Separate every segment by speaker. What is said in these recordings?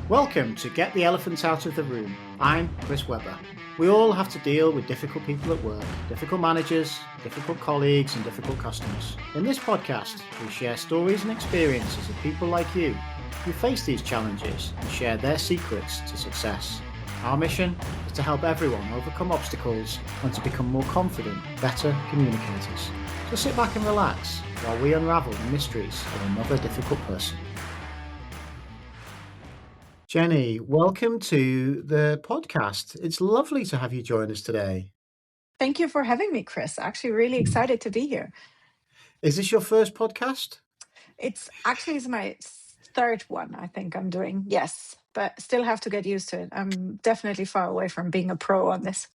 Speaker 1: Welcome to Get the Elephants Out of the Room. I'm Chris Webber. We all have to deal with difficult people at work, difficult managers, difficult colleagues, and difficult customers. In this podcast, we share stories and experiences of people like you who face these challenges and share their secrets to success. Our mission is to help everyone overcome obstacles and to become more confident, better communicators. So sit back and relax while we unravel the mysteries of another difficult person. Jenny, welcome to the podcast. It's lovely to have you join us today.
Speaker 2: Thank you for having me, Chris. Actually, really excited to be here.
Speaker 1: Is this your first podcast?
Speaker 2: It's my third one, I think I'm doing. Yes, but still have to get used to it. I'm definitely far away from being a pro on this.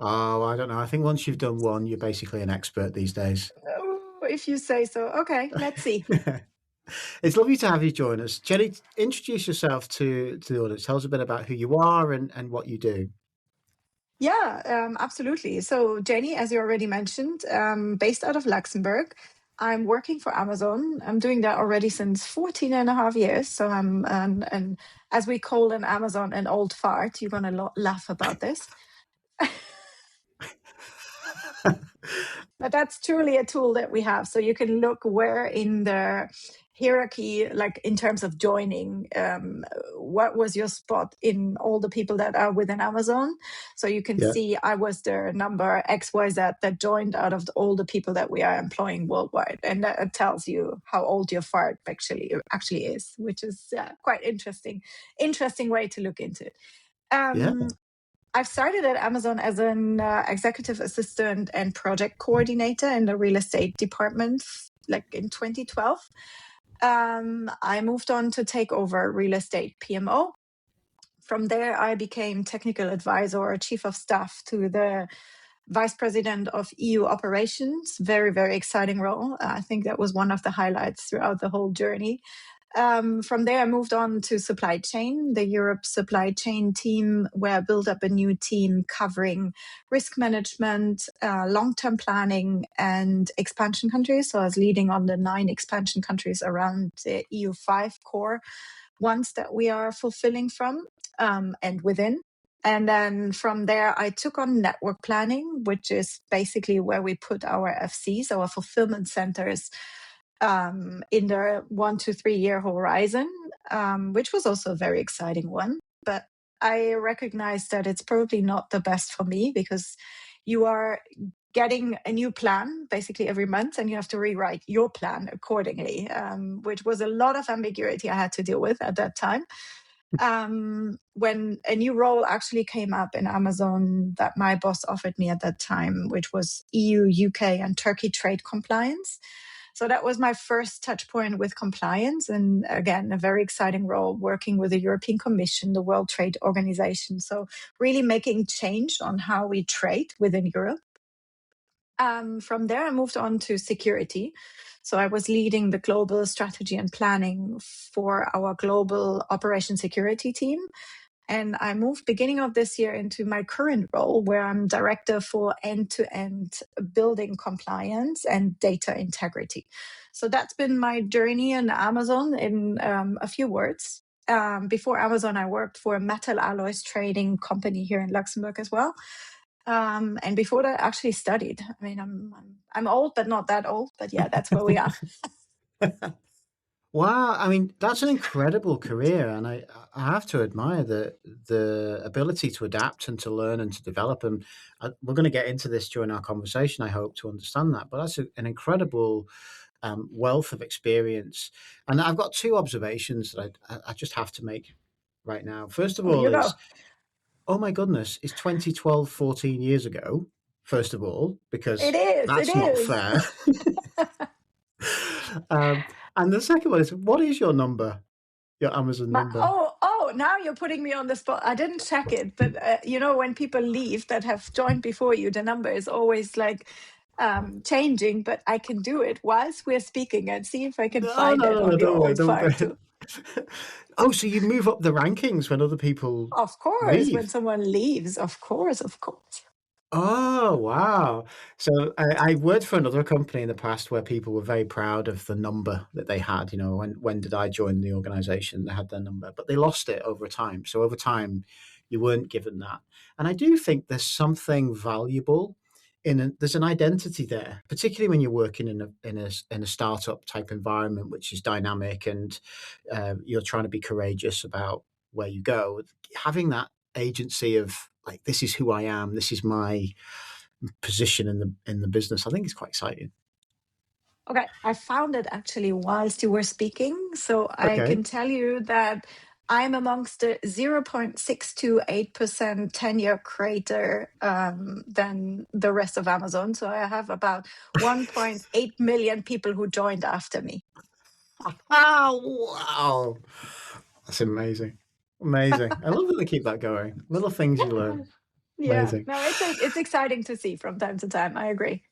Speaker 1: Oh, I don't know. I think once you've done one, you're basically an expert these days.
Speaker 2: Oh, if you say so. Okay, let's see.
Speaker 1: It's lovely to have you join us. Jenny, introduce yourself to the audience. Tell us a bit about who you are and what you do.
Speaker 2: Yeah, absolutely. So, Jenny, as you already mentioned, based out of Luxembourg. I'm working for Amazon. I'm doing that already since 14 and a half years. So I'm, and as we call in Amazon, an old fart. You're going to laugh about this. But that's truly a tool that we have. So you can look where in the hierarchy, like in terms of joining, what was your spot in all the people that are within Amazon. So you can see I was the number XYZ that joined out of all the people that we are employing worldwide. And that tells you how old your fart actually is, which is quite interesting way to look into it.
Speaker 1: Yeah.
Speaker 2: I've started at Amazon as an executive assistant and project coordinator in the real estate department, like in 2012. I moved on to take over real estate PMO. From there, I became technical advisor or chief of staff to the vice president of EU operations. Very, very exciting role. I think that was one of the highlights throughout the whole journey. From there, I moved on to supply chain, the Europe supply chain team, where I built up a new team covering risk management, long-term planning, and expansion countries. So I was leading on the 9 expansion countries around the EU5 core ones that we are fulfilling from and within. And then from there, I took on network planning, which is basically where we put our FCs, our fulfillment centers, in the 1 to 3 year horizon, which was also a very exciting one. But I recognize that it's probably not the best for me because you are getting a new plan basically every month and you have to rewrite your plan accordingly, which was a lot of ambiguity I had to deal with at that time. When a new role actually came up in Amazon that my boss offered me at that time, which was EU, UK, and Turkey trade compliance. So that was my first touch point with compliance. And again, a very exciting role working with the European Commission, the World Trade Organization. So really making change on how we trade within Europe. From there, I moved on to security. So I was leading the global strategy and planning for our global operation security team. And I moved beginning of this year into my current role where I'm director for end-to-end building compliance and data integrity. So that's been my journey in Amazon in a few words. Before Amazon, I worked for a metal alloys trading company here in Luxembourg as well. And before that, I actually studied. I mean, I'm old, but not that old. But yeah, that's where we are.
Speaker 1: Wow, I mean, that's an incredible career, and I have to admire the ability to adapt and to learn and to develop. And we're going to get into this during our conversation, I hope, to understand that. But that's an incredible wealth of experience. And I've got 2 observations that I just have to make right now. First of
Speaker 2: Oh,
Speaker 1: all
Speaker 2: you know,
Speaker 1: is, oh my goodness, it's 2012, 14 years ago, first of all,
Speaker 2: it
Speaker 1: because
Speaker 2: is. It
Speaker 1: that's not
Speaker 2: is.
Speaker 1: fair. And the second one is, what is your number, your Amazon number?
Speaker 2: Now you're putting me on the spot. I didn't check it, but when people leave that have joined before you, the number is always like changing. But I can do it whilst we're speaking and see if I can
Speaker 1: No,
Speaker 2: find
Speaker 1: no,
Speaker 2: it
Speaker 1: no, no,
Speaker 2: on your
Speaker 1: don't worry,
Speaker 2: old
Speaker 1: don't
Speaker 2: file
Speaker 1: worry.
Speaker 2: too.
Speaker 1: Oh, so you move up the rankings when other people
Speaker 2: Of course, when
Speaker 1: leave?
Speaker 2: someone leaves, of course, of course.
Speaker 1: Oh, wow. So I worked for another company in the past where people were very proud of the number that they had. You know, when did I join the organization? They had their number, but they lost it over time. So over time, you weren't given that. And I do think there's something valuable there's an identity there, particularly when you're working in a startup type environment, which is dynamic and you're trying to be courageous about where you go. Having that agency of like, this is who I am, this is my position in the business, I think is quite exciting.
Speaker 2: Okay, I found it actually whilst you were speaking. So I
Speaker 1: Okay.
Speaker 2: can tell you that I'm amongst the 0.628% tenure creator than the rest of Amazon. So I have about 1.8 million people who joined after me.
Speaker 1: Oh, wow. That's amazing. Amazing. I love that they keep that going. Little things you learn.
Speaker 2: Yeah,
Speaker 1: Amazing.
Speaker 2: no, it's exciting to see from time to time. I agree.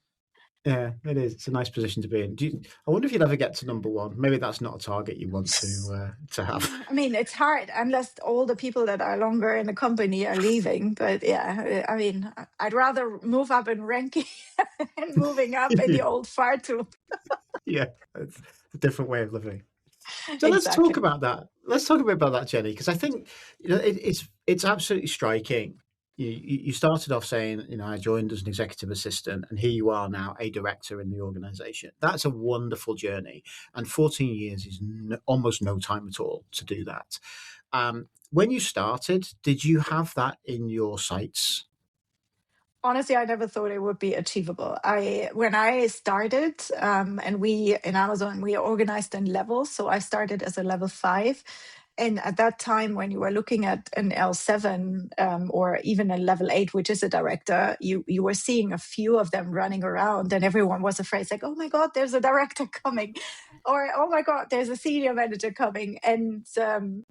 Speaker 1: Yeah, it is. It's a nice position to be in. I wonder if you'd ever get to number one. Maybe that's not a target you want to have.
Speaker 2: I mean, it's hard unless all the people that are longer in the company are leaving. But yeah, I mean, I'd rather move up in ranking and moving up in the
Speaker 1: Yeah,
Speaker 2: old fart too.
Speaker 1: yeah, it's a different way of living. So let's talk
Speaker 2: Exactly.
Speaker 1: about that. Let's talk a bit about that, Jenny, because I think it's absolutely striking. You started off saying, I joined as an executive assistant, and here you are now, a director in the organisation. That's a wonderful journey, and 14 years is almost no time at all to do that. When you started, did you have that in your sights?
Speaker 2: Honestly, I never thought it would be achievable. When I started, and we in Amazon we are organized in levels. So I started as a level 5, and at that time, when you were looking at an L7 or even a level 8, which is a director, you were seeing a few of them running around, and everyone was afraid. It's like, oh my god, there's a director coming, or oh my god, there's a senior manager coming, and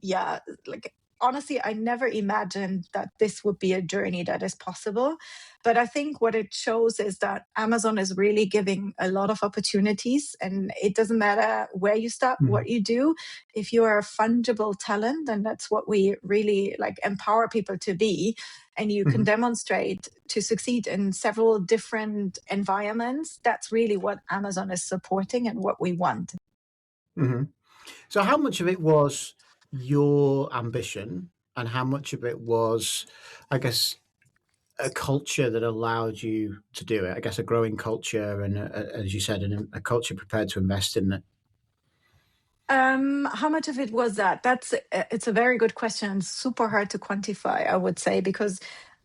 Speaker 2: yeah, like honestly, I never imagined that this would be a journey that is possible. But I think what it shows is that Amazon is really giving a lot of opportunities, and it doesn't matter where you start,
Speaker 1: Mhm.
Speaker 2: what you do. If you are a fungible talent, and that's what we really like empower people to be, and you can
Speaker 1: Mhm.
Speaker 2: demonstrate to succeed in several different environments, that's really what Amazon is supporting and what we want.
Speaker 1: Mhm. So, how much of it was your ambition, and how much of it was, I guess, a culture that allowed you to do it? I guess a growing culture, and as you said, a culture prepared to invest in it.
Speaker 2: How much of it was that? It's a very good question. Super hard to quantify, I would say, because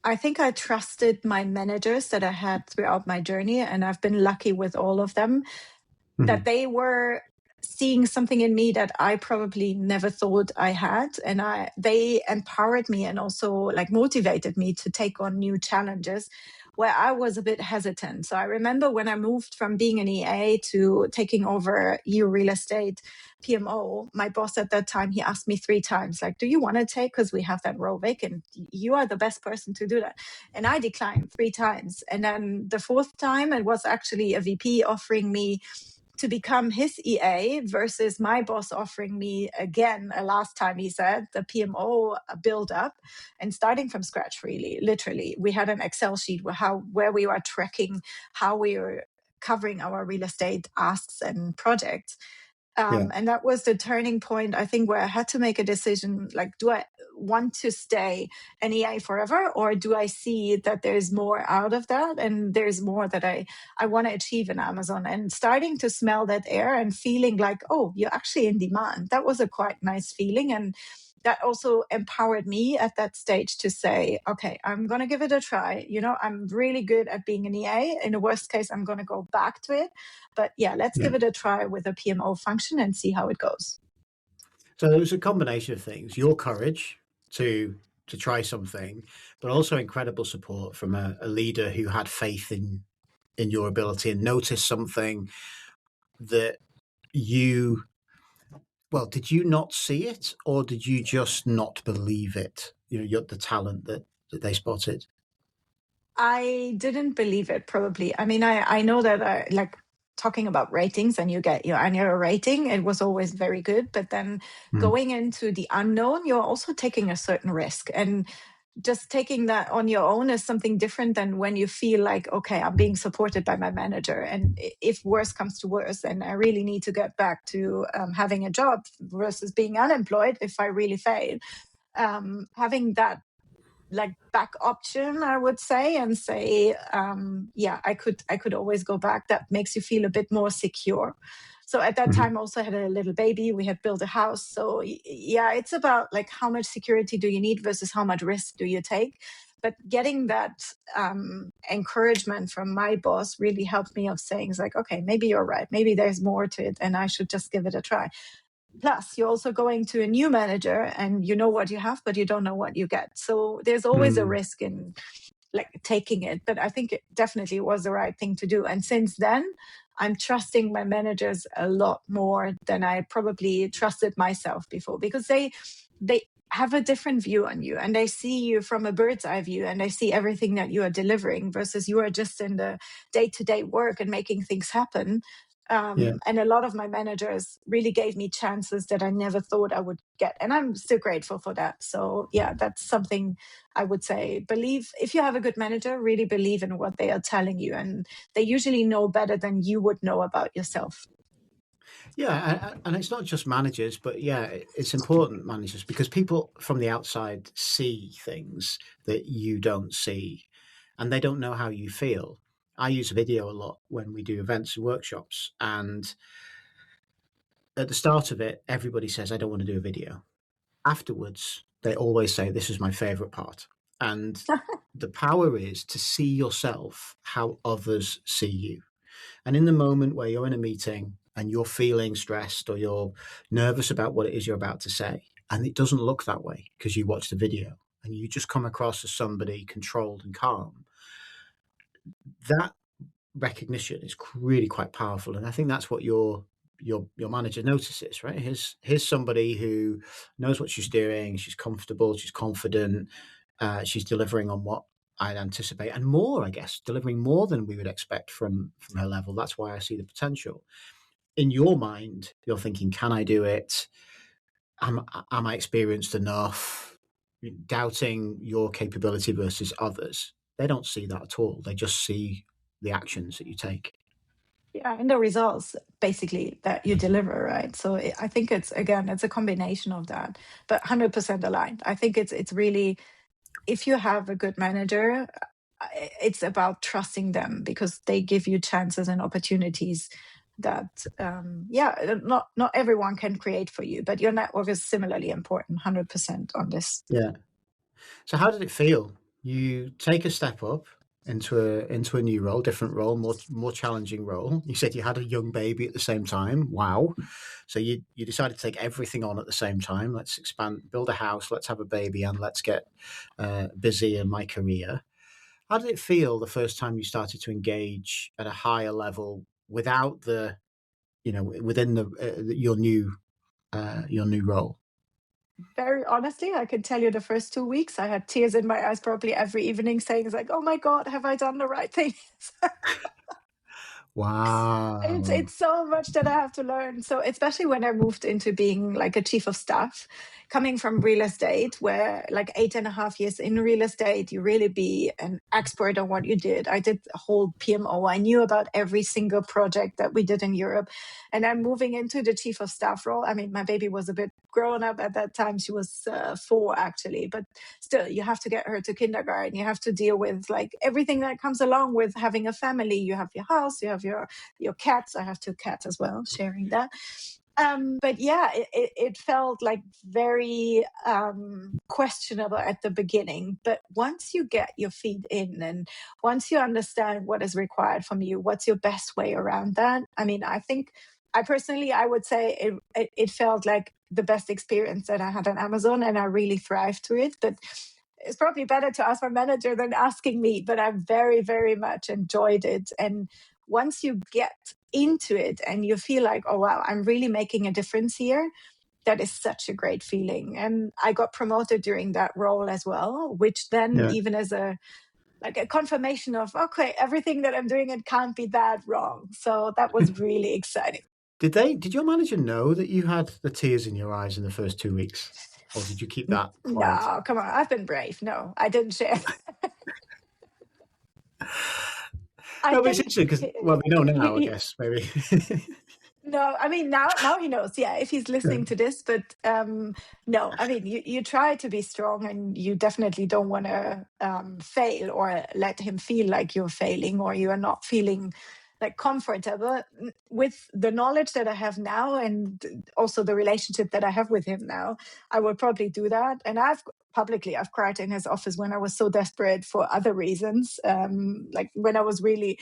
Speaker 2: I think I trusted my managers that I had throughout my journey, and I've been lucky with all of them that
Speaker 1: Mhm.
Speaker 2: they were seeing something in me that I probably never thought I had, and they empowered me and also like motivated me to take on new challenges where I was a bit hesitant. So I remember when I moved from being an EA to taking over EU real estate PMO, my boss at that time, he asked me 3 times, like, do you want to take, because we have that role vacant, you are the best person to do that. And I declined 3 times. And then the fourth time, it was actually a VP offering me to become his EA versus my boss offering me again, a last time he said, the PMO build up and starting from scratch, really, literally. We had an Excel sheet where we were tracking how we were covering our real estate asks and projects.
Speaker 1: Yeah.
Speaker 2: And that was the turning point, I think, where I had to make a decision like, do I want to stay an EA forever, or do I see that there's more out of that and there's more that I want to achieve in Amazon? And starting to smell that air and feeling like, oh, you're actually in demand. That was a quite nice feeling. And that also empowered me at that stage to say, okay, I'm going to give it a try. I'm really good at being an EA. In the worst case, I'm going to go back to it. But yeah, let's
Speaker 1: Yeah.
Speaker 2: give it a try with a PMO function and see how it goes.
Speaker 1: So it was a combination of things: your courage to try something, but also incredible support from a leader who had faith in your ability and noticed something that you well, did you not see it, or did you just not believe it? The talent that they spotted.
Speaker 2: I didn't believe it, probably. I mean, I know that like talking about ratings and you get your annual rating, it was always very good. But then
Speaker 1: Mm.
Speaker 2: going into the unknown, you're also taking a certain risk. And just taking that on your own is something different than when you feel like, okay, I'm being supported by my manager. And if worse comes to worse, and I really need to get back to having a job versus being unemployed if I really fail, having that like back option, I would say, and say, yeah, I could always go back. That makes you feel a bit more secure. So at that
Speaker 1: Mhm.
Speaker 2: time, also had a little baby. We had built a house. So yeah, it's about like how much security do you need versus how much risk do you take. But getting that encouragement from my boss really helped me of saying, it's like, okay, maybe you're right. Maybe there's more to it, and I should just give it a try. Plus, you're also going to a new manager, and you know what you have, but you don't know what you get. So there's always a
Speaker 1: Mm.
Speaker 2: risk in like taking it. But I think it definitely was the right thing to do. And since then, I'm trusting my managers a lot more than I probably trusted myself before, because they have a different view on you, and they see you from a bird's eye view, and they see everything that you are delivering versus you are just in the day-to-day work and making things happen.
Speaker 1: Yeah.
Speaker 2: And a lot of my managers really gave me chances that I never thought I would get. And I'm still grateful for that. So, yeah, that's something I would say. Believe, if you have a good manager, really believe in what they are telling you. And they usually know better than you would know about yourself.
Speaker 1: Yeah, and it's not just managers, but yeah, it's important managers because people from the outside see things that you don't see, and they don't know how you feel. I use video a lot when we do events and workshops, and at the start of it, everybody says, "I don't want to do a video." Afterwards, they always say, "This is my favorite part," and the power is to see yourself how others see you. And in the moment where you're in a meeting and you're feeling stressed or you're nervous about what it is you're about to say, and it doesn't look that way because you watched the video and you just come across as somebody controlled and calm, that recognition is really quite powerful. And I think that's what your manager notices, right? Here's somebody who knows what she's doing, she's comfortable, she's confident, she's delivering on what I'd anticipate and more, I guess, delivering more than we would expect from her level. That's why I see the potential. In your mind, you're thinking, can I do it? Am I experienced enough? Doubting your capability versus others. They don't see that at all. They just see the actions that you take.
Speaker 2: Yeah, and the results basically that you deliver, right? So I think it's, again, it's a combination of that, but 100% aligned. I think it's really, if you have a good manager, it's about trusting them because they give you chances and opportunities that, yeah, not everyone can create for you, but your network is similarly important. 100% on this.
Speaker 1: Yeah. So how did it feel? You take a step up into a new role, different role, more challenging role. You said you had a young baby at the same time. Wow. So you decided to take everything on at the same time. Let's expand, build a house, let's have a baby, and let's get busy in my career. How did it feel the first time you started to engage at a higher level without within your new role?
Speaker 2: Very honestly, I could tell you the first 2 weeks, I had tears in my eyes probably every evening saying, it's like, oh my God, have I done the right thing? It's
Speaker 1: Wow.
Speaker 2: it's so much that I have to learn. So especially when I moved into being like a chief of staff, coming from real estate, where like 8.5 years in real estate, you really be an expert on what you did. I did a whole PMO. I knew about every single project that we did in Europe. And I'm moving into the chief of staff role. I mean, my baby was a bit grown up at that time. She was 4 actually, but still, you have to get her to kindergarten. You have to deal with like everything that comes along with having a family. You have your house, you have your cats. I have 2 cats as well, sharing that. But yeah, it felt like very questionable at the beginning. But once you get your feet in and once you understand what is required from you, what's your best way around that? I mean, I think I personally, I would say it felt like the best experience that I had on Amazon, and I really thrived through it. But it's probably better to ask my manager than asking me, but I very, very much enjoyed it. And once you get into it and you feel like, oh, wow, I'm really making a difference here, that is such a great feeling. And I got promoted during that role as well, which then
Speaker 1: Yeah.
Speaker 2: even as a like a confirmation of, okay, everything that I'm doing, it can't be that wrong. So that was really exciting.
Speaker 1: Did your manager know that you had the tears in your eyes in the first 2 weeks? or did you keep that quiet?
Speaker 2: No, come on. I've been brave. No, I didn't share. I
Speaker 1: No, but it's
Speaker 2: think
Speaker 1: interesting because, well, we know now, I guess, maybe.
Speaker 2: no, I mean now he knows. Yeah, if he's
Speaker 1: Yeah.
Speaker 2: listening to this, but no, I mean you try to be strong, and you definitely don't want to fail or let him feel like you're failing or you are not feeling like comfortable with the knowledge that I have now, and also the relationship that I have with him now. I would probably do that, and I've cried in his office when I was so desperate for other reasons, like when I was really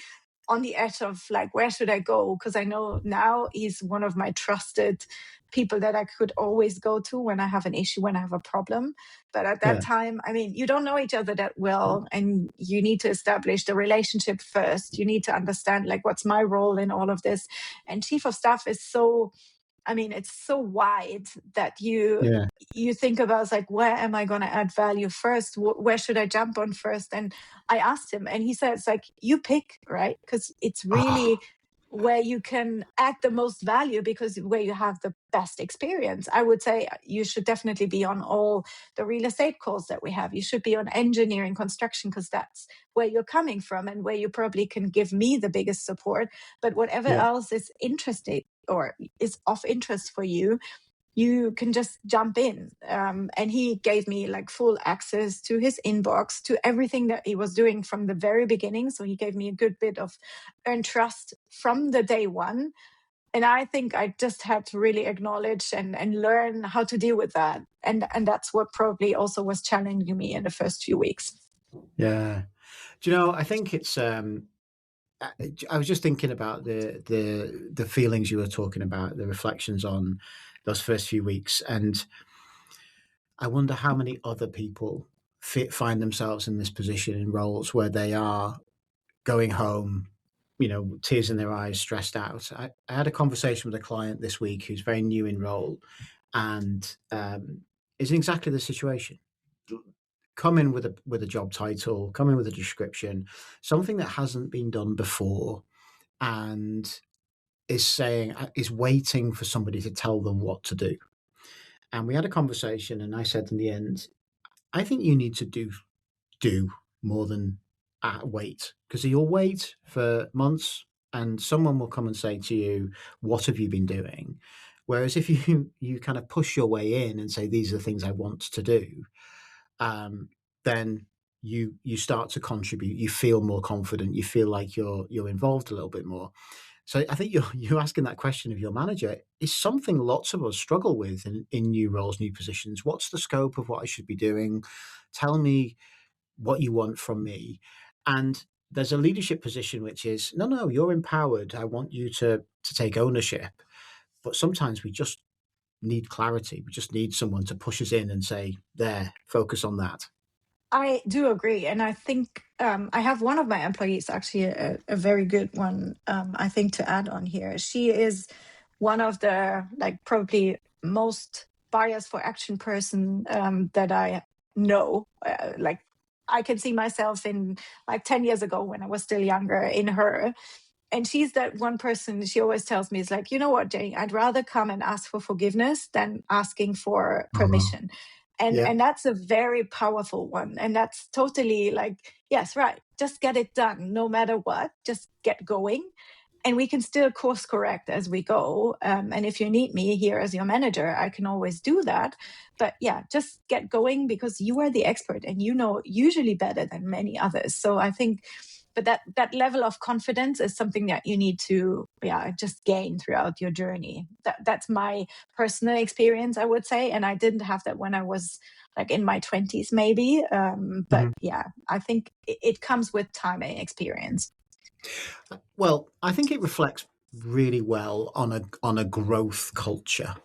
Speaker 2: on the edge of like, where should I go? Because I know now he's one of my trusted people that I could always go to when I have an issue, when I have a problem. But at that
Speaker 1: Yeah.
Speaker 2: time, I mean, you don't know each other that well, and you need to establish the relationship first. You need to understand like what's my role in all of this. And chief of staff is so, I mean, it's so wide that
Speaker 1: Yeah.
Speaker 2: you think about like, where am I going to add value first? Where should I jump on first? And I asked him, and he said, it's like, you pick, right? Because it's
Speaker 1: Oh,
Speaker 2: really where you can add the most value, because where you have the best experience. I would say you should definitely be on all the real estate calls that we have. You should be on engineering, construction, because that's where you're coming from and where you probably can give me the biggest support. But whatever
Speaker 1: yeah.
Speaker 2: else is interesting or is of interest for you, you can just jump in. And he gave me like full access to his inbox, to everything that he was doing from the very beginning. So he gave me a good bit of earned trust from the day one. And I think I just had to really acknowledge and learn how to deal with that. And that's what probably also was challenging me in the first few weeks.
Speaker 1: Yeah. Do you know, I think it's, I was just thinking about the feelings you were talking about, the reflections on those first few weeks, and I wonder how many other people find themselves in this position in roles where they are going home, tears in their eyes, stressed out. I had a conversation with a client this week who's very new in role, and is in exactly the situation. Come in with a job title, come in with a description, something that hasn't been done before, and is waiting for somebody to tell them what to do. And we had a conversation, and I said in the end, I think you need to do more than wait, because you'll wait for months, and someone will come and say to you, "What have you been doing?" Whereas if you kind of push your way in and say, "These are the things I want to do," then you start to contribute. You feel more confident. You feel like you're involved a little bit more. So I think you're asking that question of your manager is something lots of us struggle with in new roles, new positions. What's the scope of what I should be doing? Tell me what you want from me. And there's a leadership position which is no, you're empowered. I want you to take ownership. But sometimes we just need clarity. We just need someone to push us in and say, there, focus on that.
Speaker 2: I do agree. And I think I have one of my employees, actually a very good one, I think, to add on here. She is one of the, like, probably most bias for action person that I know. Like, I can see myself in like 10 years ago when I was still younger in her. And she's that one person, she always tells me, is like, you know what, Jane, I'd rather come and ask for forgiveness than asking for
Speaker 1: Oh,
Speaker 2: permission. And
Speaker 1: yeah,
Speaker 2: and that's a very powerful one. And that's totally like, yes, right. Just get it done no matter what. Just get going. And we can still course correct as we go. And if you need me here as your manager, I can always do that. But yeah, just get going, because you are the expert and you know usually better than many others. So I think, but that level of confidence is something that you need to, yeah, just gain throughout your journey. That's my personal experience, I would say. And I didn't have that when I was like in my 20s maybe, but
Speaker 1: mhm.
Speaker 2: yeah, I think it comes with time and experience.
Speaker 1: Well, I think it reflects really well on a growth culture.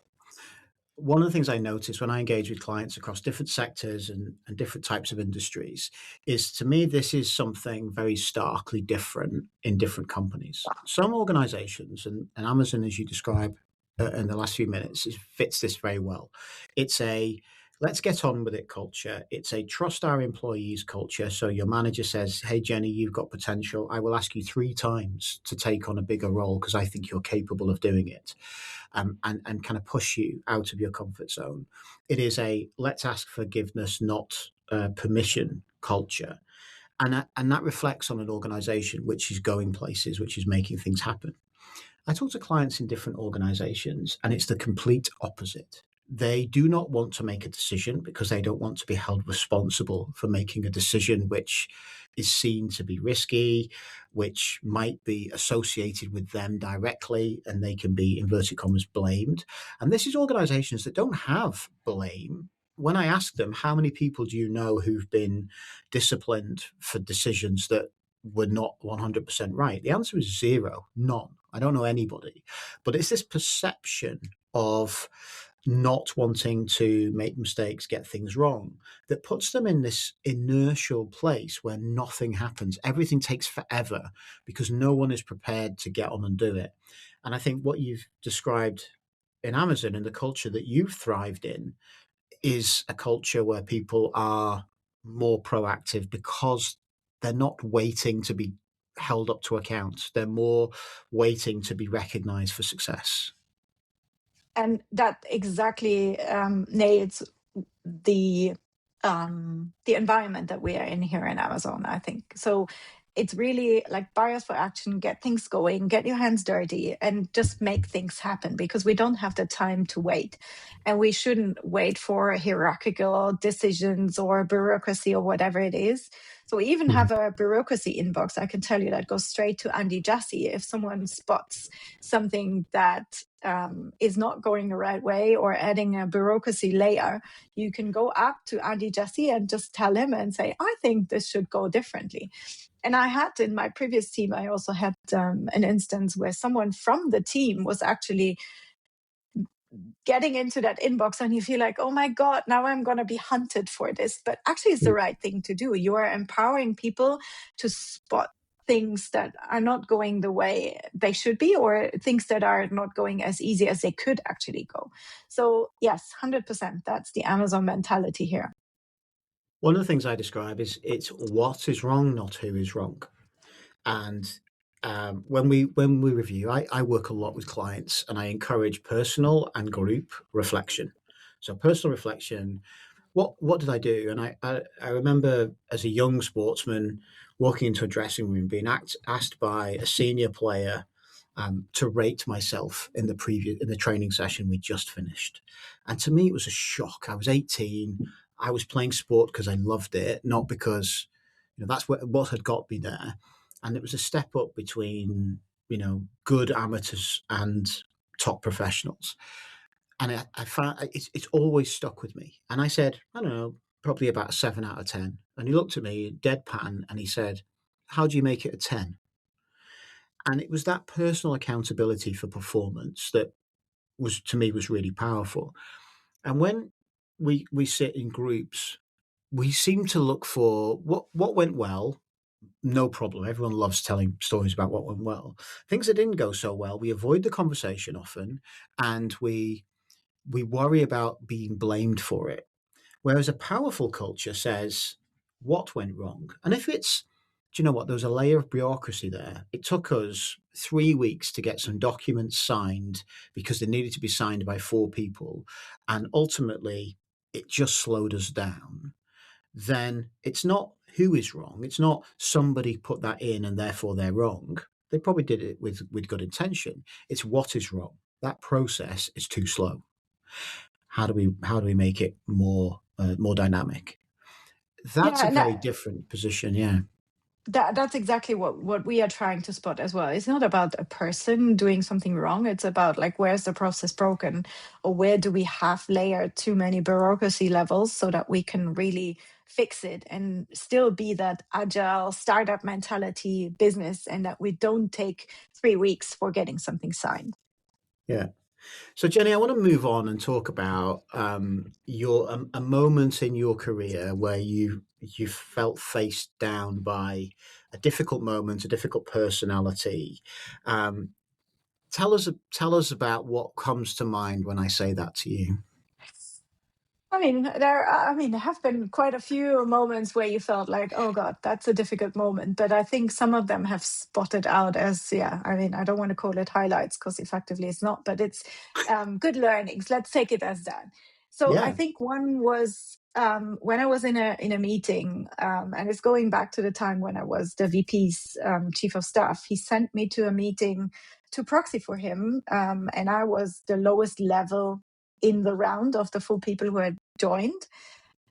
Speaker 1: One of the things I notice when I engage with clients across different sectors and different types of industries is, to me, this is something very starkly different in different companies. Some organizations, and Amazon, as you describe in the last few minutes, fits this very well. It's a let's get on with it culture. It's a trust our employees culture. So your manager says, hey, Jenny, you've got potential. I will ask you 3 times to take on a bigger role because I think you're capable of doing it, and kind of push you out of your comfort zone. It is a let's ask forgiveness, not permission culture. And that reflects on an organization which is going places, which is making things happen. I talk to clients in different organizations, and it's the complete opposite. They do not want to make a decision because they don't want to be held responsible for making a decision which is seen to be risky, which might be associated with them directly, and they can be, inverted commas, blamed. And this is organizations that don't have blame. When I ask them, how many people do you know who've been disciplined for decisions that were not 100% right? The answer is zero, none. I don't know anybody. But it's this perception of not wanting to make mistakes, get things wrong, that puts them in this inertial place where nothing happens. Everything takes forever because no one is prepared to get on and do it. And I think what you've described in Amazon and the culture that you've thrived in is a culture where people are more proactive because they're not waiting to be held up to account. They're more waiting to be recognized for success.
Speaker 2: And that exactly nails the the environment that we are in here in Amazon, I think. So it's really like bias for action, get things going, get your hands dirty, and just make things happen because we don't have the time to wait. And we shouldn't wait for hierarchical decisions or bureaucracy or whatever it is. So we even have a bureaucracy inbox, I can tell you, that goes straight to Andy Jassy if someone spots something that is not going the right way or adding a bureaucracy layer. You can go up to Andy Jassy and just tell him and say, I think this should go differently. And I had in my previous team, I also had an instance where someone from the team was actually getting into that inbox and you feel like, oh my God, now I'm going to be hunted for this. But actually, it's the right thing to do. You are empowering people to spot things that are not going the way they should be or things that are not going as easy as they could actually go. So yes, 100%. That's the Amazon mentality here.
Speaker 1: One of the things I describe is it's what is wrong, not who is wrong. And when we review, I work a lot with clients, and I encourage personal and group reflection. So personal reflection, what did I do? And I remember as a young sportsman walking into a dressing room, being asked by a senior player to rate myself in the training session we just finished, and to me it was a shock. I was 18. I was playing sport because I loved it, not because that's what had got me there. And it was a step up between good amateurs and top professionals. And I found it's always stuck with me. And I said, I don't know, probably about a 7 out of 10. And he looked at me deadpan and he said, how do you make it a 10? And it was that personal accountability for performance that was, to me, was really powerful. And when we sit in groups, we seem to look for what went well. No problem. Everyone loves telling stories about what went well. Things that didn't go so well, we avoid the conversation often, and we worry about being blamed for it. Whereas a powerful culture says what went wrong. And if it's, do you know what? There was a layer of bureaucracy there. It took us 3 weeks to get some documents signed because they needed to be signed by 4 people. And ultimately, it just slowed us down. Then it's not who is wrong. It's not somebody put that in and therefore they're wrong. They probably did it with good intention. It's what is wrong. That process is too slow. How do we make it more dynamic? That's
Speaker 2: Yeah,
Speaker 1: a
Speaker 2: and
Speaker 1: very different position. Yeah.
Speaker 2: that's exactly what we are trying to spot as well. It's not about a person doing something wrong. It's about like where's the process broken or where do we have layered too many bureaucracy levels so that we can really fix it and still be that agile startup mentality business and that we don't take 3 weeks for getting something signed.
Speaker 1: Yeah. So, Jenny, I want to move on and talk about your a moment in your career where you felt faced down by a difficult moment, a difficult personality. Um, tell us about what comes to mind when I say that to you.
Speaker 2: There have been quite a few moments where you felt like, oh God, that's a difficult moment. But I think some of them have spotted out as, yeah, I don't want to call it highlights because effectively it's not, but it's good learnings. Let's take it as that. So I
Speaker 1: Yeah.
Speaker 2: think one was when I was in a meeting, and it's going back to the time when I was the VP's chief of staff. He sent me to a meeting to proxy for him, and I was the lowest level in the round of the full people who had joined.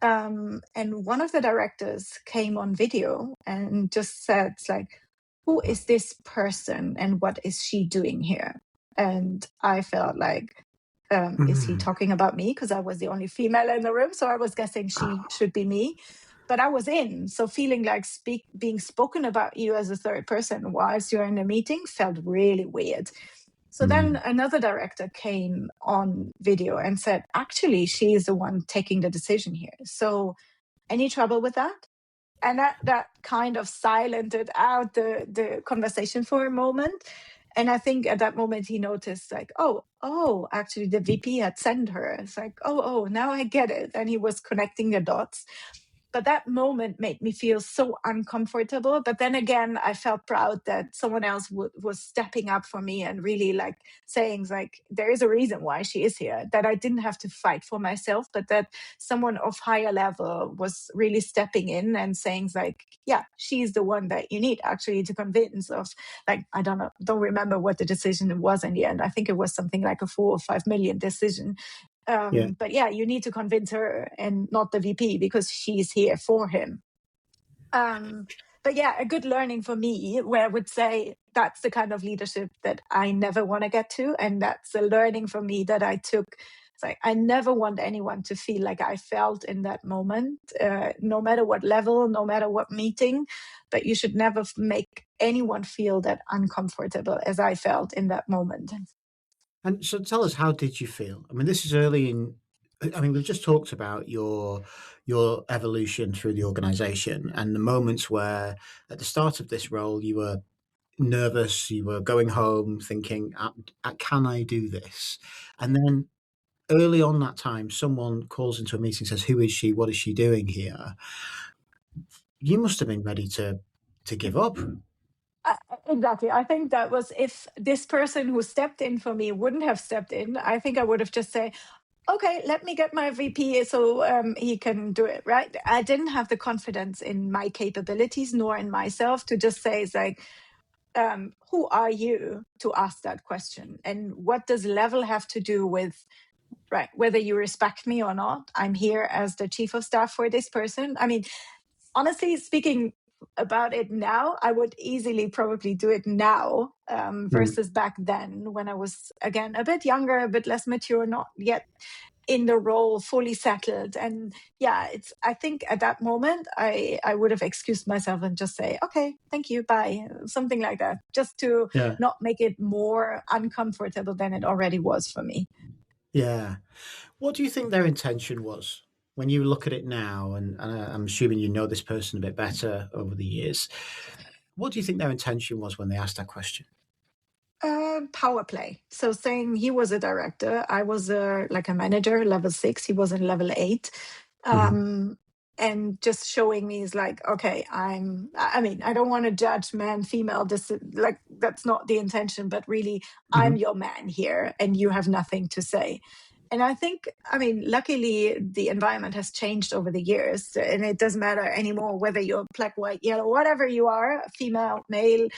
Speaker 2: And one of the directors came on video and just said, like, who is this person and what is she doing here? And I felt like, is he
Speaker 1: Mm.
Speaker 2: talking about me? Because I was the only female in the room. So I was guessing she should be me. But I was in. So feeling like being spoken about you as a third person whilst you're in a meeting felt really weird. So then
Speaker 1: Mm.
Speaker 2: another director came on video and said, actually, she is the one taking the decision here. So any trouble with that? And that kind of silented out the conversation for a moment. And I think at that moment he noticed, like, actually the VP had sent her. It's like, now I get it. And he was connecting the dots. But that moment made me feel so uncomfortable. But then again, I felt proud that someone else was stepping up for me and really like saying, like, there is a reason why she is here, that I didn't have to fight for myself, but that someone of higher level was really stepping in and saying, like, yeah, she's the one that you need actually to convince of, like, I don't remember what the decision was in the end. I think it was something like a 4 or 5 million decision.
Speaker 1: Yeah.
Speaker 2: But yeah, you need to convince her and not the VP because she's here for him. But yeah, a good learning for me where I would say that's the kind of leadership that I never want to get to. And that's a learning for me that I took. It's like, I never want anyone to feel like I felt in that moment, no matter what level, no matter what meeting, but you should never make anyone feel that uncomfortable as I felt in that moment.
Speaker 1: And so tell us, how did you feel? I mean, this is early in. I mean, we've just talked about your evolution through the organization and the moments where, at the start of this role, you were nervous, you were going home thinking, "Can I do this?" And then early on that time, someone calls into a meeting, says, "Who is she? What is she doing here?" You must have been ready to give up.
Speaker 2: Exactly. I think that was, if this person who stepped in for me wouldn't have stepped in, I think I would have just said, okay, let me get my VP so he can do it, right? I didn't have the confidence in my capabilities nor in myself to just say, it's like, who are you to ask that question? And what does level have to do with, right, whether you respect me or not? I'm here as the chief of staff for this person. I mean, honestly speaking about it now, I would easily probably do it now
Speaker 1: Mm.
Speaker 2: versus back then when I was, again, a bit younger, a bit less mature, not yet in the role fully settled. And yeah, I think at that moment I would have excused myself and just say, okay, thank you, bye, something like that, just to
Speaker 1: Yeah.
Speaker 2: not make it more uncomfortable than it already was for me.
Speaker 1: Yeah. What do you think their intention was when you look at it now? And I'm assuming you know this person a bit better over the years. What do you think their intention was when they asked that question?
Speaker 2: Power play. So saying he was a director, I was like a manager, level 6. He was in level 8.
Speaker 1: Mhm.
Speaker 2: Um, and just showing me is like, okay, I mean, I don't want to judge man, female. This, like, that's not the intention, but really, I'm
Speaker 1: Mhm.
Speaker 2: your man here, and you have nothing to say. And I think, I mean, luckily, the environment has changed over the years, and it doesn't matter anymore whether you're black, white, yellow, whatever you are, female, male,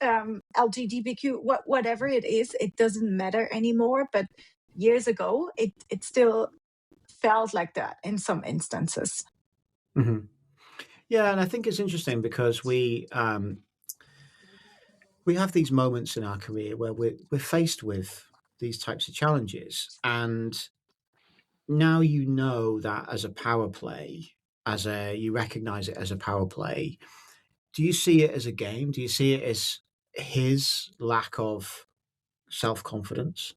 Speaker 2: LGBTQ, whatever it is, it doesn't matter anymore. But years ago, it still felt like that in some instances.
Speaker 1: Mhm. Yeah, and I think it's interesting because we have these moments in our career where we're faced with these types of challenges, and now you know that as a power play, as a you recognize it as a power play. Do you see it as a game? Do you see it as his lack of self confidence?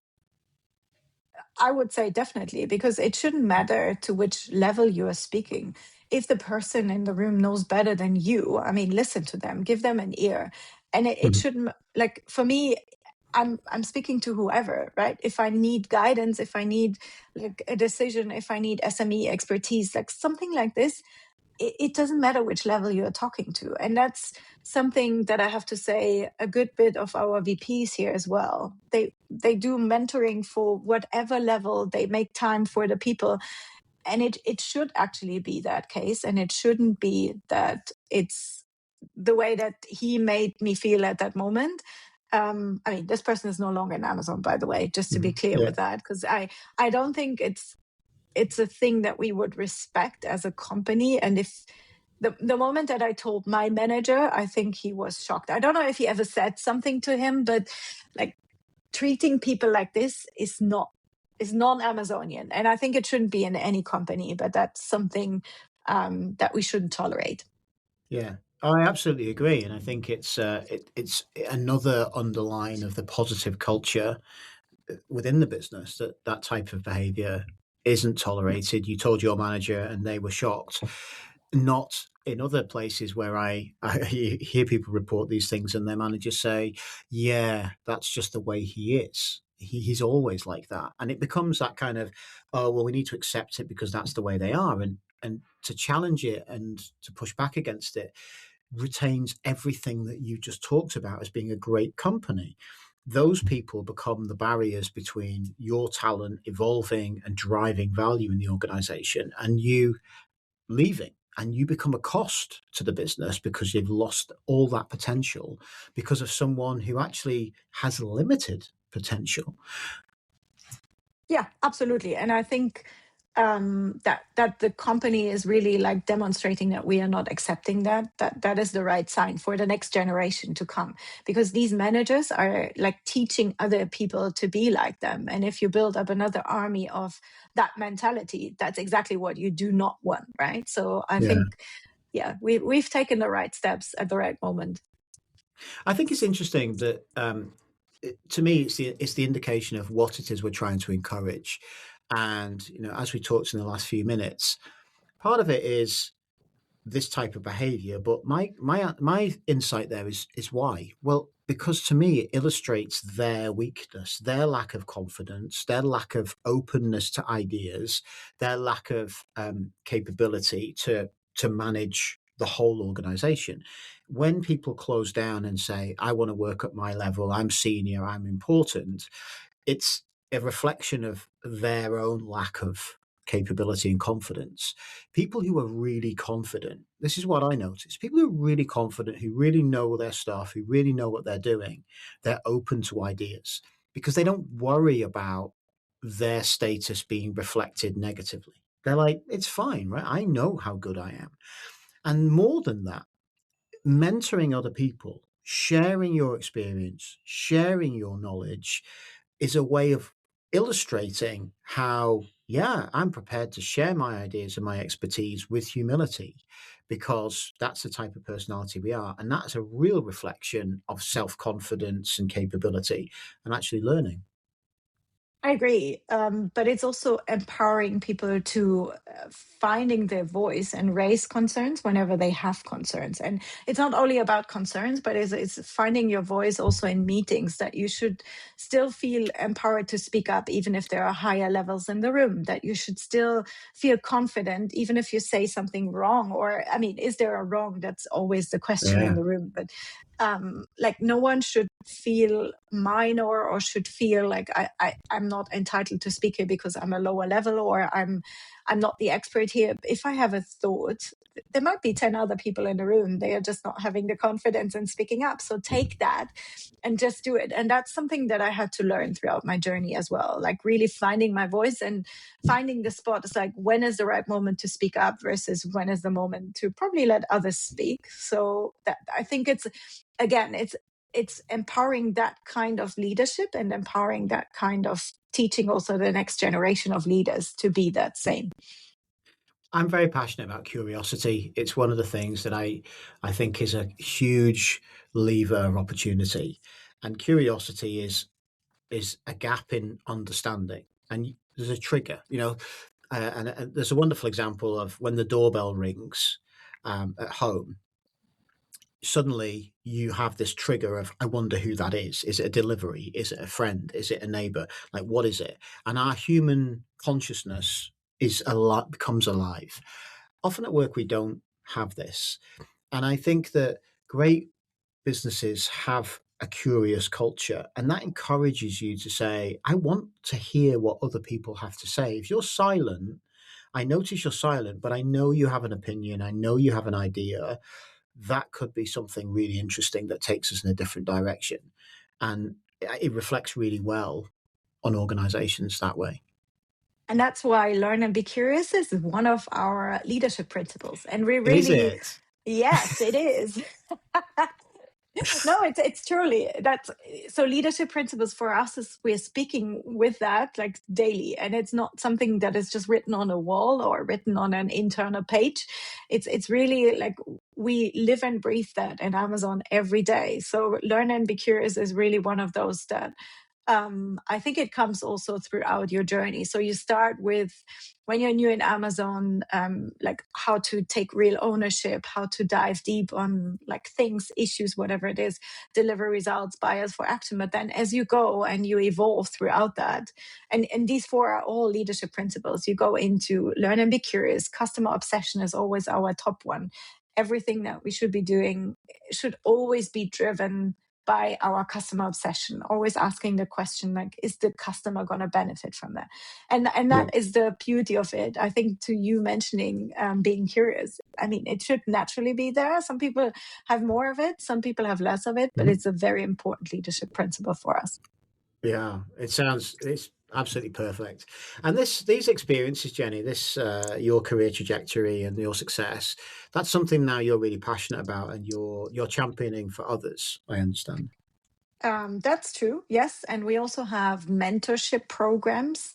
Speaker 2: I would say definitely, because it shouldn't matter to which level you are speaking. If the person in the room knows better than you, I mean, listen to them, give them an ear. And it
Speaker 1: Mhm.
Speaker 2: shouldn't, like, for me, I'm speaking to whoever, right? If I need guidance, if I need like a decision, if I need SME expertise, like something like this, it doesn't matter which level you're talking to. And that's something that I have to say a good bit of our VPs here as well. They do mentoring for whatever level, they make time for the people. And it should actually be that case. And it shouldn't be that it's the way that he made me feel at that moment. I mean, this person is no longer in Amazon, by the way, just to be clear
Speaker 1: Yeah.
Speaker 2: with that, because I don't think it's a thing that we would respect as a company. And if the moment that I told my manager, I think he was shocked. I don't know if he ever said something to him, but like treating people like this is non-Amazonian, and I think it shouldn't be in any company. But that's something that we shouldn't tolerate.
Speaker 1: Yeah, I absolutely agree, and I think it's another underline of the positive culture within the business that that type of behaviour isn't tolerated. You told your manager, and they were shocked. Not in other places where I hear people report these things, and their managers say, "Yeah, that's just the way he is. He's always like that," and it becomes that kind of, "Oh, well, we need to accept it because that's the way they are," and to challenge it and to push back against it retains everything that you just talked about as being a great company. Those people become the barriers between your talent evolving and driving value in the organization and you leaving. And you become a cost to the business because you've lost all that potential because of someone who actually has limited potential.
Speaker 2: Yeah, absolutely. And I think that the company is really like demonstrating that we are not accepting that is the right sign for the next generation to come, because these managers are like teaching other people to be like them. And if you build up another army of that mentality, that's exactly what you do not want, right? So I
Speaker 1: Yeah.
Speaker 2: think, yeah, we've taken the right steps at the right moment.
Speaker 1: I think it's interesting that to me, it's the indication of what it is we're trying to encourage. And as we talked in the last few minutes, part of it is this type of behavior. But my insight there is why. Well, because to me it illustrates their weakness, their lack of confidence, their lack of openness to ideas, their lack of capability to manage the whole organization. When people close down and say, "I want to work at my level. I'm senior. I'm important," it's a reflection of their own lack of capability and confidence. People who are really confident, this is what I notice. People who are really confident, who really know their stuff, who really know what they're doing, they're open to ideas because they don't worry about their status being reflected negatively. They're like, it's fine, right? I know how good I am. And more than that, mentoring other people, sharing your experience, sharing your knowledge is a way of illustrating how, yeah, I'm prepared to share my ideas and my expertise with humility because that's the type of personality we are. And that's a real reflection of self confidence and capability and actually learning.
Speaker 2: I agree, but it's also empowering people to finding their voice and raise concerns whenever they have concerns. And it's not only about concerns, but it's finding your voice also in meetings, that you should still feel empowered to speak up, even if there are higher levels in the room, that you should still feel confident, even if you say something wrong. Or, I mean, is there a wrong? That's always the question in
Speaker 1: Yeah.
Speaker 2: the room. But like no one should feel minor or should feel like I'm not entitled to speak here because I'm a lower level or I'm not the expert here. If I have a thought, there might be 10 other people in the room. They are just not having the confidence in speaking up. So take that and just do it. And that's something that I had to learn throughout my journey as well. Like really finding my voice and finding the spot. It's like, when is the right moment to speak up versus when is the moment to probably let others speak. So that I think it's, again, it's empowering that kind of leadership and empowering that kind of teaching also the next generation of leaders to be that same.
Speaker 1: I'm very passionate about curiosity. It's one of the things that I think is a huge lever of opportunity. And curiosity is a gap in understanding. And there's a trigger, and there's a wonderful example of when the doorbell rings at home. suddenly you have this trigger of, I wonder who that is. Is it a delivery? Is it a friend? Is it a neighbor? Like, what is it? And our human consciousness is a lot, becomes alive. Often at work, we don't have this. And I think that great businesses have a curious culture, and that encourages you to say, I want to hear what other people have to say. If you're silent, I notice you're silent, but I know you have an opinion. I know you have an idea. That could be something really interesting that takes us in a different direction. And it reflects really well on organizations that way.
Speaker 2: And that's why learn and be curious is one of our leadership principles. And we
Speaker 1: Is
Speaker 2: really,
Speaker 1: it?
Speaker 2: yes, it is. No, it's truly that's so leadership principles for us is we're speaking with that like daily, and it's not something that is just written on a wall or written on an internal page. It's really like we live and breathe that in Amazon every day. So learn and be curious is really one of those that I think it comes also throughout your journey. So you start with when you're new in Amazon, like how to take real ownership, how to dive deep on like things, issues, whatever it is, deliver results, buyers for action. But then as you go and you evolve throughout that, and these four are all leadership principles, you go into learn and be curious. Customer obsession is always our top one. Everything that we should be doing should always be driven by our customer obsession, always asking the question like, is the customer going to benefit from that? And
Speaker 1: Yeah.
Speaker 2: that is the beauty of it. I think to you mentioning being curious, I mean, it should naturally be there. Some people have more of it, some people have less of it, but
Speaker 1: Mhm.
Speaker 2: it's a very important leadership principle for us.
Speaker 1: Yeah, it's absolutely perfect. And these experiences, Jenny, this your career trajectory and your success, that's something now you're really passionate about and you're championing for others, I understand.
Speaker 2: That's true, yes. And we also have mentorship programs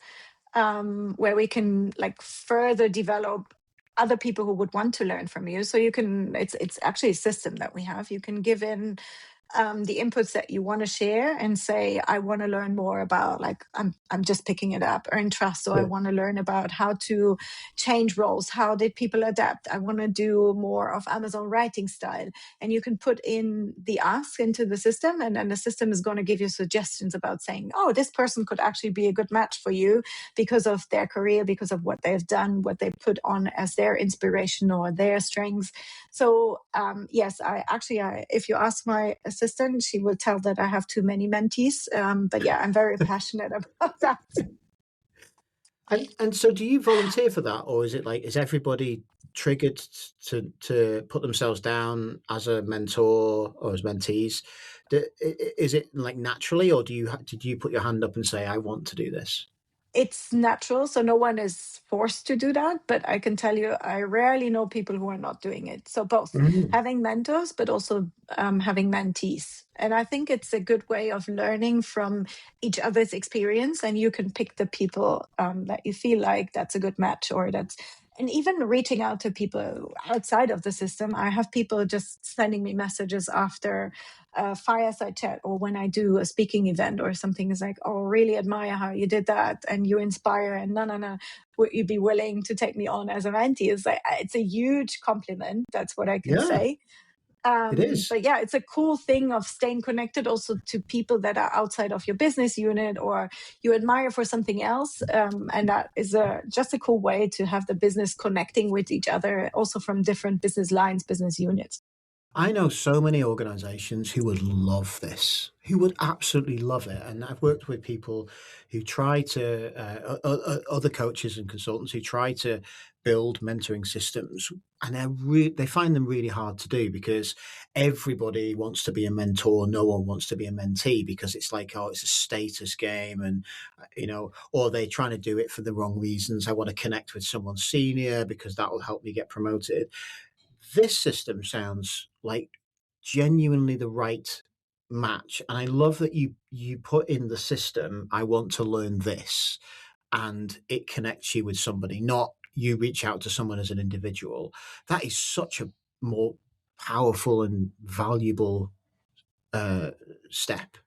Speaker 2: where we can like further develop other people who would want to learn from you. So you can, it's actually a system that we have. You can give in the inputs that you want to share and say, I want to learn more about like I'm just picking it up, earn trust. So I
Speaker 1: Yeah.
Speaker 2: want to learn about how to change roles. How did people adapt? I want to do more of Amazon writing style. And you can put in the ask into the system, and then the system is going to give you suggestions about saying, oh, this person could actually be a good match for you because of their career, because of what they've done, what they put on as their inspiration or their strengths. So yes, if you ask my assistant, she will tell that I have too many mentees. But yeah, I'm very passionate about that.
Speaker 1: And so do you volunteer for that, or is it like, is everybody triggered to put themselves down as a mentor or as mentees? Is it like naturally, or did you put your hand up and say, I want to do this?
Speaker 2: It's natural, so no one is forced to do that. But I can tell you, I rarely know people who are not doing it. So both
Speaker 1: Mm.
Speaker 2: having mentors, but also having mentees. And I think it's a good way of learning from each other's experience. And you can pick the people that you feel like that's a good match, or that's. And even reaching out to people outside of the system, I have people just sending me messages after a fireside chat or when I do a speaking event or something is like, oh, really admire how you did that and you inspire and no. Would you be willing to take me on as a mentee? It's like, it's a huge compliment. That's what I can
Speaker 1: Yeah,
Speaker 2: say.
Speaker 1: it is.
Speaker 2: But yeah, it's a cool thing of staying connected also to people that are outside of your business unit or you admire for something else. And that is just a cool way to have the business connecting with each other, also from different business lines, business units.
Speaker 1: I know so many organizations who would love this, who would absolutely love it. And I've worked with people who try to, other coaches and consultants who try to build mentoring systems. And they find them really hard to do because everybody wants to be a mentor. No one wants to be a mentee because it's like, oh, it's a status game. And, or they're trying to do it for the wrong reasons. I want to connect with someone senior because that will help me get promoted. This system sounds like genuinely the right match, and I love that you put in the system, I want to learn this, and it connects you with somebody, not you reach out to someone as an individual. That is such a more powerful and valuable uh, step.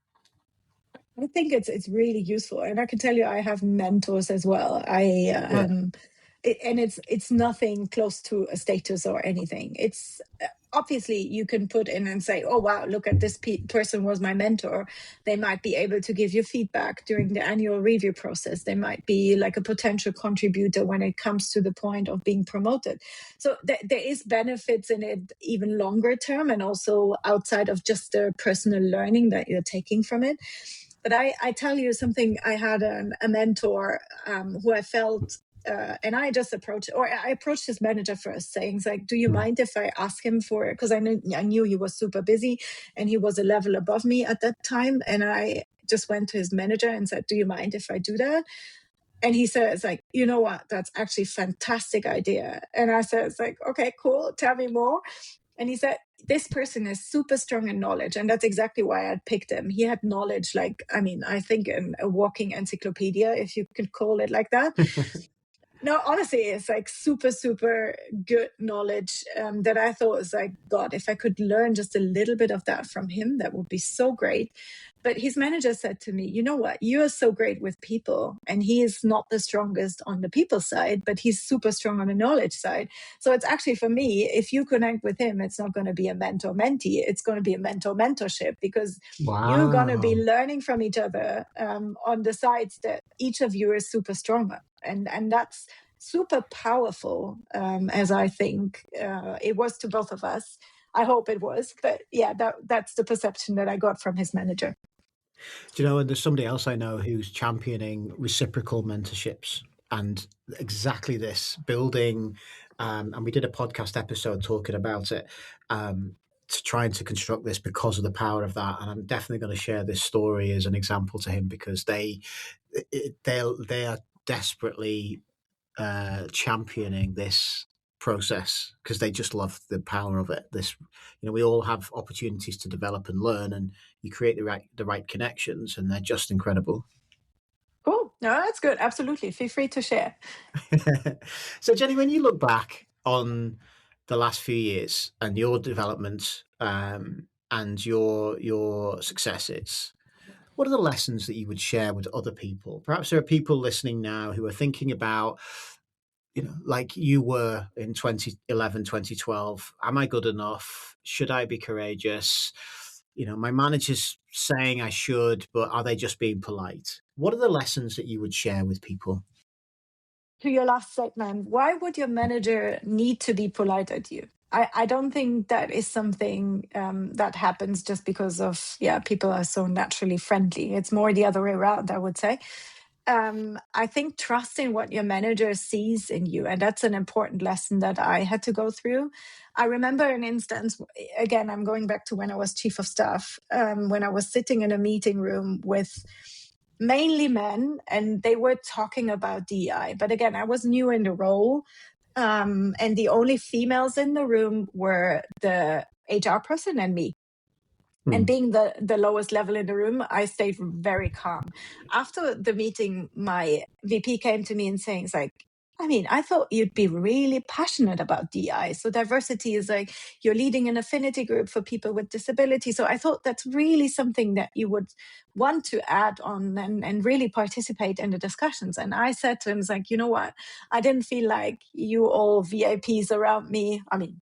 Speaker 2: I think it's really useful, and I can tell you, I have mentors as well.
Speaker 1: Yeah.
Speaker 2: And it's nothing close to a status or anything. It's obviously you can put in and say, oh, wow, look at this person was my mentor. They might be able to give you feedback during the annual review process. They might be like a potential contributor when it comes to the point of being promoted. So there is benefits in it even longer term, and also outside of just the personal learning that you're taking from it. But I tell you something, I had a mentor who I felt, and I approached his manager first, saying, like, do you mind if I ask him for, because I knew he was super busy and he was a level above me at that time. And I just went to his manager and said, do you mind if I do that? And he said, it's like, you know what, that's actually a fantastic idea. And I said, it's like, okay, cool, tell me more. And he said, this person is super strong in knowledge. And that's exactly why I picked him. He had knowledge, like, I mean, I think a walking encyclopedia, if you could call it like that. No, honestly, it's like super, super good knowledge that I thought was like, God, if I could learn just a little bit of that from him, that would be so great. But his manager said to me, you know what? You are so great with people. And he is not the strongest on the people side, but he's super strong on the knowledge side. So it's actually, for me, if you connect with him, it's not going to be a mentor-mentee. It's going to be a mentor-mentorship, because you're going to be
Speaker 1: Wow.
Speaker 2: learning from each other on the sides that each of you is super strong on. And that's super powerful, as I think it was to both of us. I hope it was, but yeah, that's the perception that I got from his manager.
Speaker 1: Do you know, and there's somebody else I know who's championing reciprocal mentorships and exactly this building. And we did a podcast episode talking about it, trying to construct this because of the power of that. And I'm definitely going to share this story as an example to him, because they are desperately championing this process because they just love the power of it. This, we all have opportunities to develop and learn, and you create the right connections, and they're just incredible.
Speaker 2: Cool. No, that's good. Absolutely. Feel free to share.
Speaker 1: So, Jenny, when you look back on the last few years and your development, and your successes, what are the lessons that you would share with other people? Perhaps there are people listening now who are thinking about, like you were in 2011, 2012, am I good enough? Should I be courageous? My manager's saying I should, but are they just being polite? What are the lessons that you would share with people?
Speaker 2: To your last segment, why would your manager need to be polite at you? I don't think that is something that happens just because of, people are so naturally friendly. It's more the other way around, I would say. I think trust in what your manager sees in you. And that's an important lesson that I had to go through. I remember an instance, again, I'm going back to when I was chief of staff, when I was sitting in a meeting room with mainly men, and they were talking about DEI. But again, I was new in the role. And the only females in the room were the HR person and me. And being the lowest level in the room, I stayed very calm. After the meeting, my VP came to me and saying, it's like, I mean, I thought you'd be really passionate about DI. So diversity is like, you're leading an affinity group for people with disability. So I thought that's really something that you would want to add on and really participate in the discussions. And I said to him, it's like, you know what? I didn't feel like you all VIPs around me. I mean,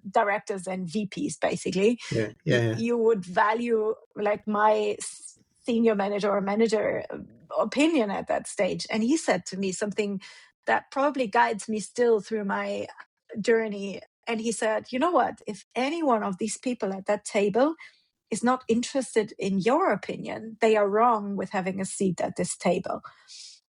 Speaker 2: directors and VPs, basically,
Speaker 1: Yeah.
Speaker 2: you would value like my senior manager or manager opinion at that stage. And he said to me something that probably guides me still through my journey. And he said, you know what? If any one of these people at that table is not interested in your opinion, they are wrong with having a seat at this table.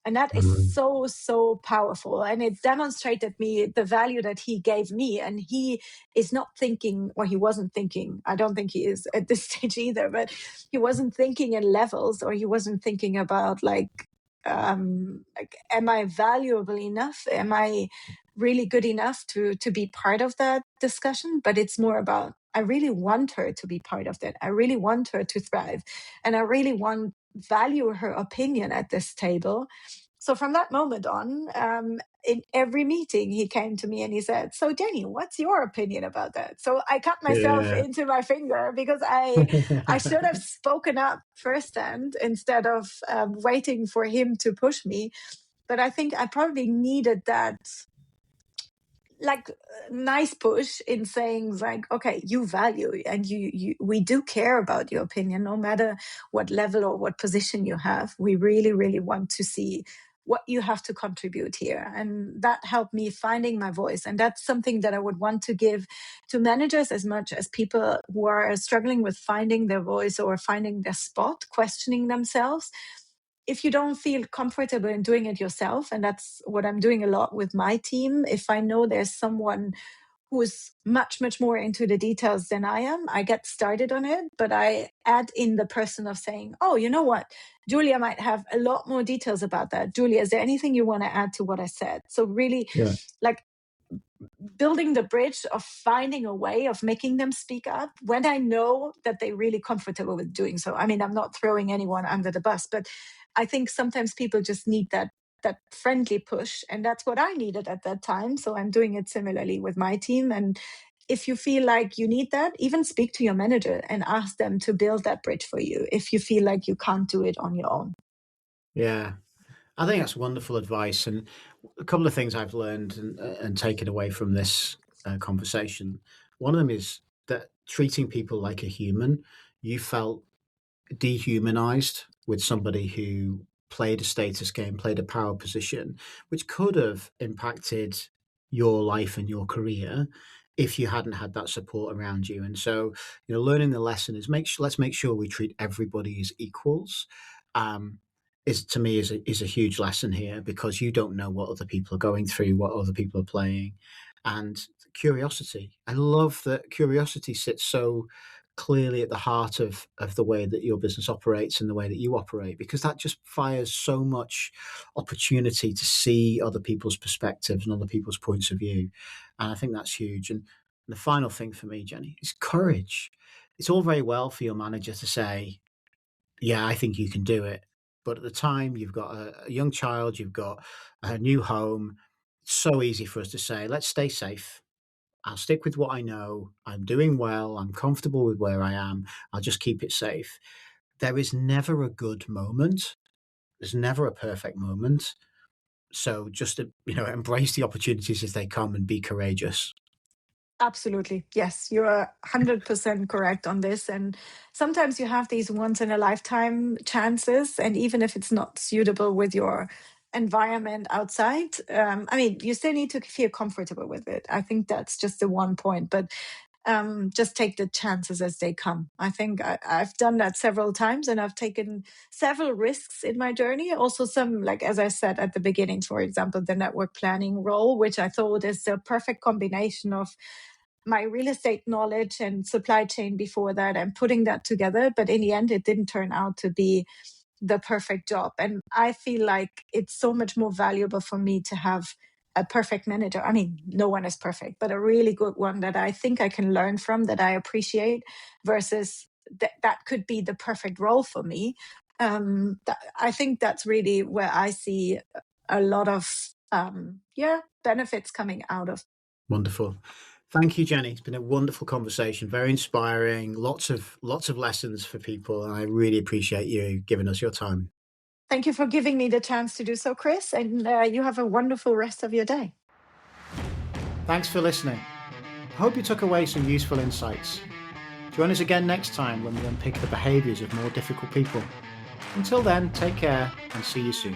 Speaker 2: And that is so, so powerful. And it demonstrated me the value that he gave me. And he is not thinking, or he wasn't thinking, I don't think he is at this stage either, but he wasn't thinking in levels, or he wasn't thinking about like, am I valuable enough? Am I really good enough to be part of that discussion? But it's more about, I really want her to be part of that. I really want her to thrive. And I really value her opinion at this table. So from that moment on, in every meeting, he came to me and he said, so Jenny, what's your opinion about that? So I cut myself
Speaker 1: Yeah.
Speaker 2: into my finger, because I should have spoken up firsthand instead of waiting for him to push me. But I think I probably needed that like nice push in saying like, okay, you value and we do care about your opinion, no matter what level or what position you have. We really, really want to see what you have to contribute here. And that helped me finding my voice. And that's something that I would want to give to managers as much as people who are struggling with finding their voice or finding their spot, questioning themselves. If you don't feel comfortable in doing it yourself, and that's what I'm doing a lot with my team, if I know there's someone who's much, much more into the details than I am, I get started on it, but I add in the person of saying, oh, you know what? Julia might have a lot more details about that. Julia, is there anything you want to add to what I said? So really,
Speaker 1: Yeah.
Speaker 2: like, building the bridge of finding a way of making them speak up when I know that they're really comfortable with doing so. I mean, I'm not throwing anyone under the bus, but I think sometimes people just need that friendly push, and that's what I needed at that time. So I'm doing it similarly with my team. And if you feel like you need that, even speak to your manager and ask them to build that bridge for you if you feel like you can't do it on your own.
Speaker 1: Yeah. I think that's wonderful advice. And a couple of things I've learned and taken away from this conversation. One of them is that treating people like a human, you felt dehumanized with somebody who played a status game, played a power position, which could have impacted your life and your career if you hadn't had that support around you. And so, learning the lesson is let's make sure we treat everybody as equals. Is to me is a huge lesson here, because you don't know what other people are going through, what other people are playing, and curiosity. I love that curiosity sits so clearly at the heart of the way that your business operates and the way that you operate, because that just fires so much opportunity to see other people's perspectives and other people's points of view. And I think that's huge. And the final thing for me, Jenny, is courage. It's all very well for your manager to say, yeah, I think you can do it. But at the time, you've got a young child, you've got a new home. It's so easy for us to say, let's stay safe. I'll stick with what I know. I'm doing well. I'm comfortable with where I am. I'll just keep it safe. There is never a good moment. There's never a perfect moment. So just, embrace the opportunities as they come and be courageous.
Speaker 2: Absolutely. Yes, you're 100% correct on this. And sometimes you have these once in a lifetime chances. And even if it's not suitable with your environment outside, I mean, you still need to feel comfortable with it. I think that's just the one point. But just take the chances as they come. I think I've done that several times, and I've taken several risks in my journey. Also, some, like as I said at the beginning, for example, the network planning role, which I thought is the perfect combination of my real estate knowledge and supply chain before that, and putting that together. But in the end, it didn't turn out to be the perfect job. And I feel like it's so much more valuable for me to have a perfect manager. I mean, no one is perfect, but a really good one that I think I can learn from, that I appreciate, versus that could be the perfect role for me. I think that's really where I see a lot of benefits coming out of.
Speaker 1: Wonderful. Thank you, Jenny. It's been a wonderful conversation, very inspiring, lots of lessons for people. And I really appreciate you giving us your time.
Speaker 2: Thank you for giving me the chance to do so, Chris, and you have a wonderful rest of your day.
Speaker 1: Thanks for listening. I hope you took away some useful insights. Join us again next time when we unpick the behaviours of more difficult people. Until then, take care and see you soon.